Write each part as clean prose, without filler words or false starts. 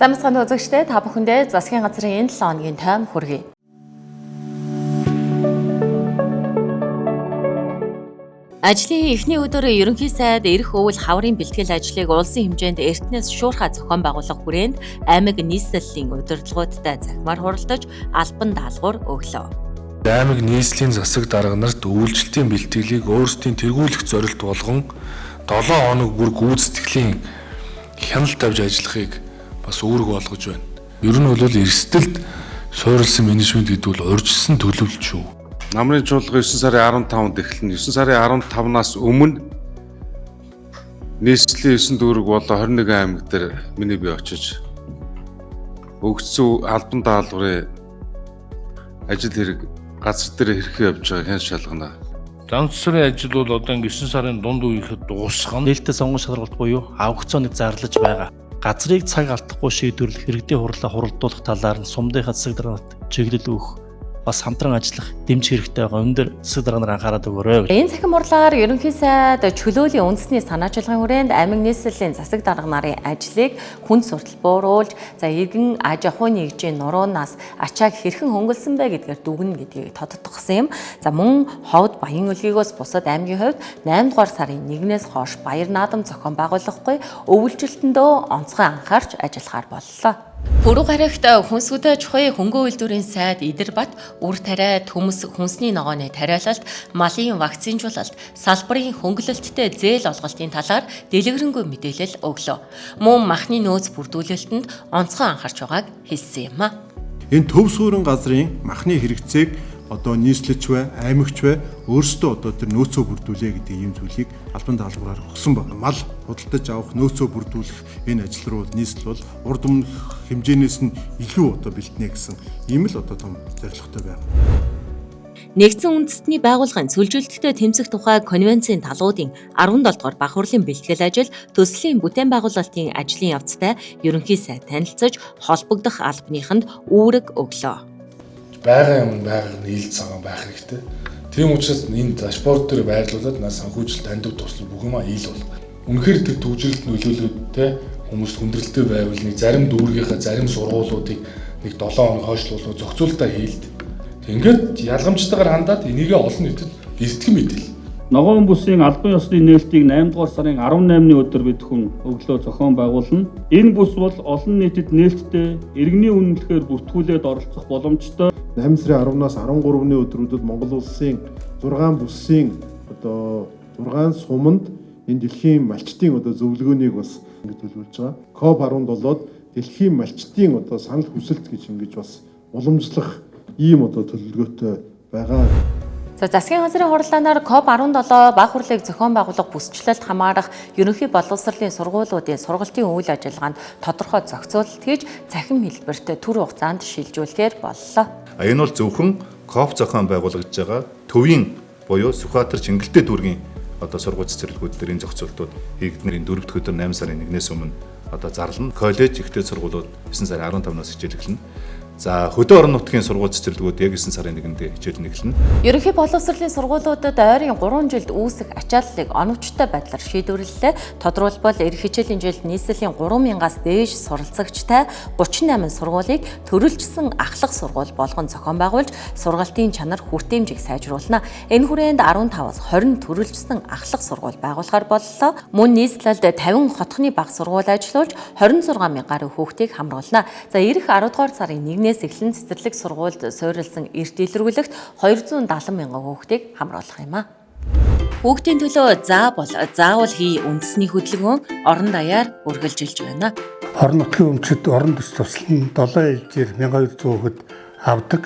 Замсганы үзэгчдээ та бүхэндээ засгийн газрын энэ 7 хоногийн тайм хүргэе. Ажлын эхний өдөр ерөнхий сайд эрх өвөл хаврын бэлтгэл ажлыг улсын хэмжээнд эртнээс шуурхай зохион байгуулах хүрээнд аймаг нийслэлийн удирдлагуудтай захимаар хуралдаж албан даалгавар өглөө. Аймаг нийслэлийн засаг дарга нарт үйлчлэлтийн бэлтгэлийг өөрсдийн тэргүүлэх зорилт болгон 7 хоног бүр гүйцэтгэлийн хяналт тавьж ажиллахыг бас үүрэг болгож байна. Ер нь бол эрсдэлд суурилсан менежмент гэдэг бол урьдчилсан төлөвлөлт шүү. Намрын чуулга 9 сарын 15-нд эхэлнэ. 9 сарын 15-наас өмнө нийслэлийн 9 дүүрэг болон 21 аймаг дээр миний бие очиж өгсөн албан даалгаврын ажил хэрэг газар дээр хэрхэн явж байгааг хэн шалгана. Ганцсарын ажил бол одоо 9 сарын дунд үеихэд дуусгах нь нээлттэй сонгон шалгалт буюу аукционыг зарлаж байгаа. Газрыг цаг алдахгүй шийдвэрлэх, иргэдийн хурлаа хуралдуулах талаар нь сумдынхаа засаг даргант чиглэл өгөх, бас хамтран ажиллах дэмж хэрэгтэй байгаа. Өндөр засаг дарга нар анхаарал өгөөрэй. Энэ цахим хурлаар ерөнхий сайд чөлөөлийн үндэсний санаачлагын хүрээнд аймаг нийслэлийн засаг дарга нарын ажлыг хүнд суртал бууруулж, иргэн аж ахуйн нэгжийн нуруунаас ачааг хэрхэн хөнгөлсөн бэ гэдгээр дүгнэ гэдгийг тодтогсон юм. Мөн ховд Баян өлгийгөөс бусад аймгийн хувьд 8 дугаар сарын 1-ээс хойш баяр наадам зохион байгуулахгүй өвлжилтэндөө онцгой анхаарч ажиллахаар боллоо. Пүрэв гарагт хүнсгүдэ чухай хөнгөө үйлдвэрийн сайд Идэрбат үр тариа төмс хүнсний ногооны тариалалт, малын вакцинжуулалт, салбарын хөнгөлөлттэй зээл олголтын талаар дэлгэрэнгүй мэдээлэл өглөө. Мөн махны нөөц бүрдүүлэлтэнд онцгой анхаарч байгааг хэлсэн юм а. Энэ төв суурин газрын махны хэрэгцээг одоо нийслэлч бай, аймагч бай өөрсдөө одоо тэр нөөцөө бүрдүүлээ гэдэг ийм зүйлийг албан даалгавраар өгсөн байна. Мал худалдаж авах, нөөцөө бүрдүүлэх энэ ажил руу нийслэл бол урд өмнөх хэмжээнээс нь илүү одоо бэлтнэ гэсэн ийм л одоо том зорилготой байна. Нэгдсэн үндэстний байгууллагын сүлжилттэй тэмцэх тухай конвенцийн талуудын 17 дугаар бага хурлын бэлтгэл ажил төслийн бүтээн байгуулалтын ажлын явцтай ерөнхий сайд танилцаж холбогдох албаныханд үүрэг өглөө. Байгаан юм байгааг нийлж цагаан байх хэрэгтэй. Тийм учраас энэ дашборд дээр байрлуулад санхүүжилт тандив туслах бүх юм ил бол. Үнэхээр тэр төвжирэлт нөлөөлөлттэй хүмүүст хүндрэлтэй байвал нэг зарим дүүргийнхаа зарим сургуулиудыг нэг 7 хоног хойшлуулах зохицуулалтаа хийлд. Ингээд ялгамжтайгаар хандаад энийгээ олон нийтэд эртгэн мэдээл. Ногоон бүсийн албан ёсны нээлтийг 8 дугаар сарын 18-ны өдөр бид хүн өглөө зохион байгуулна. Энэ бүс бол олон нийтэд нээлттэй иргэний үнэлэхээр бүртгүүлээд оролцох боломжтой. 8 сарын 10-наас 13-ны өдрүүдэд Монгол улсын 6 бүсийн одоо 6 суманд энэ дэлхийн малчтын одоо зөвлөгөөнийг бас ингэж төлөвлөж байгаа. COP17-д дэлхийн малчтын одоо санал хүсэлт гэж ингэж бас уламжлах ийм одоо төлөвлөгөөтэй байгаа. Засгийн газрын хурлаанаар COP17 бага хурлыг зохион байгуулах бүсчлэлд хамаарах ерөнхий боловсролын сургуулиудын сургалтын үйл ажиллагаанд тодорхой зохицуулалт хийж цахим хэлбэрт түр хугацаанд шилжүүлэхээр боллоо. Энэ бол зөвхөн COP зохион байгуулагдж байгаа төвийн буюу Сүхбаатар Чингэлтэй дүүргийн одоо сургууль цэцэрлэгүүд дээр энэ зохицуултууд хийгднэрийн 4 дахь өдөр 8 сарын 1-ээс өмнө одоо зарлана. Коллеж ихтэй сургуулиуд 9 сарын 15-наас хичээл эхэлнэ. За хөдөө орон нутгийн сургууль цэцэрлэгүүд яг 9 сарын 1-нд хичээл эхэлнэ. Ерөнхий боловсролын сургуулиудад ойрын 3 жилд үүсэх ачааллыг оновчтой байдлаар шийдвэрлэлээ. Тодорхойлбол эх хичээлийн жилд нийслэлийн 3000-аас дээш суралцагчтай 38 сургуулийг төрөлжсөн ахлах сургууль болгон зохион байгуулж сургалтын чанар хүртээмжийг сайжруулна. Энэ хүрээнд 15-аас 20 төрөлжсөн ахлах сургууль байгуулахар боллоо. Мөн нийслэлд 50 хотхны бага сургууль ажиллуулж 26,000 гаруй хүүхдийг хамруулна. Ирэх 10 дугаар сарын 1-ээс эхлэн цэцэрлэг сургуульд суурилсан эрт илрүүлэгт 270 мянган хүүхдийг хамруулах юм а. Хүүхдийн төлөө заавал хий үндэсний хөдөлгөөн орон даяар үргэлжилж байна. Орон нутгийн өмчөд орон дэс туслан 7 ээлжээр 1200 хүүхэд авдаг.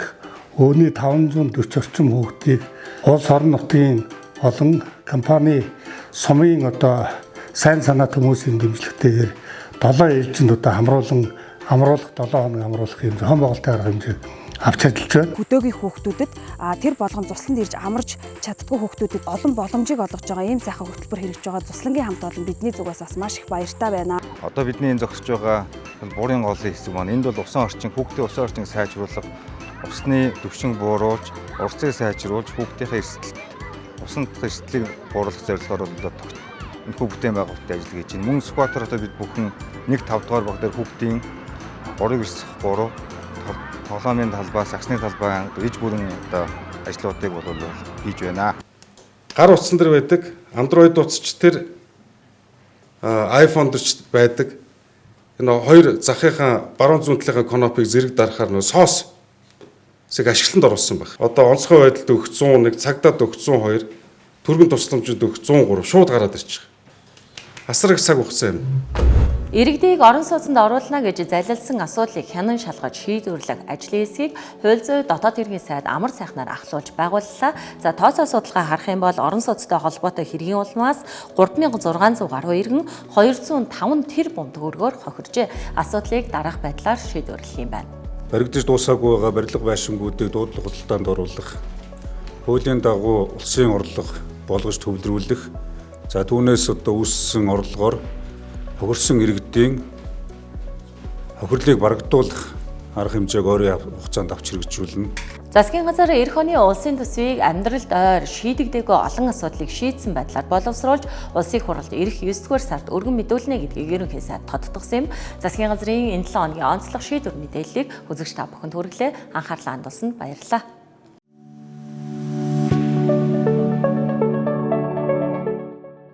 Өөний 540 орчим хүүхдийг улс орон нутгийн олон компани сумын одоо сайн санаа хүмүүсийн дэмжлэгтэйгээр 7 ээлжинд одоо амруулах 7 хоног амруулах юм зохион байгуулалтын арга хэмжээ авч ажиллаж байна. Хөдөөгийн хүүхдүүдэд тэр болгон тусланд ирж амарч чаддгүй хүүхдүүдэд олон боломжийг олгож байгаа ийм сайхан хөтөлбөр хэрэгжиж байгаа Цуслангийн хамт олон бидний зүгээс бас маш их баяртай байна. Одоо бидний энэ зогсож байгаа буурын голын хэсэг маань энд бол усан орчин, хүүхдийн усан орчныг сайжруулах, усны түвшин бууруулж, урсцыг сайжруулж, хүүхдийнхээ эрсдэлт, усанд эрсдлийг бууруулах зорилгоор одоо энэ бүтээн байгуулалтын ажил хийж байна. Мөн Сүхбаатар хотод бид бүхэн 1-5 дугаар баг дээр хүүхдийн борыг эрсэх буруу тоглоомын талбай, сагсны талбай иж бүрэн одоо ажлуудыг бол хийж байна. Гар утсан дээр байдаг Android утасч тэр iPhone дээр ч байдаг. Энэ хоёр захынхаа баруун зүүн талынхаа конопыг зэрэг дарахаар нөө соосыг ашиглалтанд оруулсан баг. Одоо онцгой байдалд өгөх 101, цагдаад өгөх 102, түргэн тусламжид өгөх 103 шууд гараад ирчих. Асар их цаг хугацаа юм. Иргэдийг орон сууцнд оруулна гэж залилсан асуудлыг хянан шалгаж шийдвэрлэх ажлын хэсгийг хууль зүйн дотоод хэргийн сайд амар сайхнаар ахлуулж байгууллаа. За тооцоо судалгаа харах юм бол орон сууцтай холбоотой хэргийн улмаас 3600 гаруй иргэн 205 тэрбум төгрөгөөр хохиржээ. Асуудлыг дараах байдлаар шийдвэрлэх юм байна. Баригдаж дуусаагүй байгаа барилга байшингуудыг дуудлага худалдаанд оруулах, хуулийн дагуу улсын орлого болгож төвлөрүүлэх, за түүнээс одоо үүссэн орлогоор хохирсон иргэдийн хохирлыг барагдуулах арга хэмжээг өөрийн хугацаанд авч хэрэгжүүлнэ. Засгийн газар эх оны улсын төсвийг амьдралд ойр шийдэгдээгүй олон асуудлыг шийдсэн байдлаар боловсруулж улсын хурлд ирэх 9-р сард өргөн мэдүүлнэ гэдгийг ерөнхий сайд тодтогсон юм. Засгийн газрын энэ 7 хоногийн онцлог шийдвэр мэдээллийг үзэгч та бүхэнд хүргэлээ. Анхаарлаа хандуулсанд баярлалаа.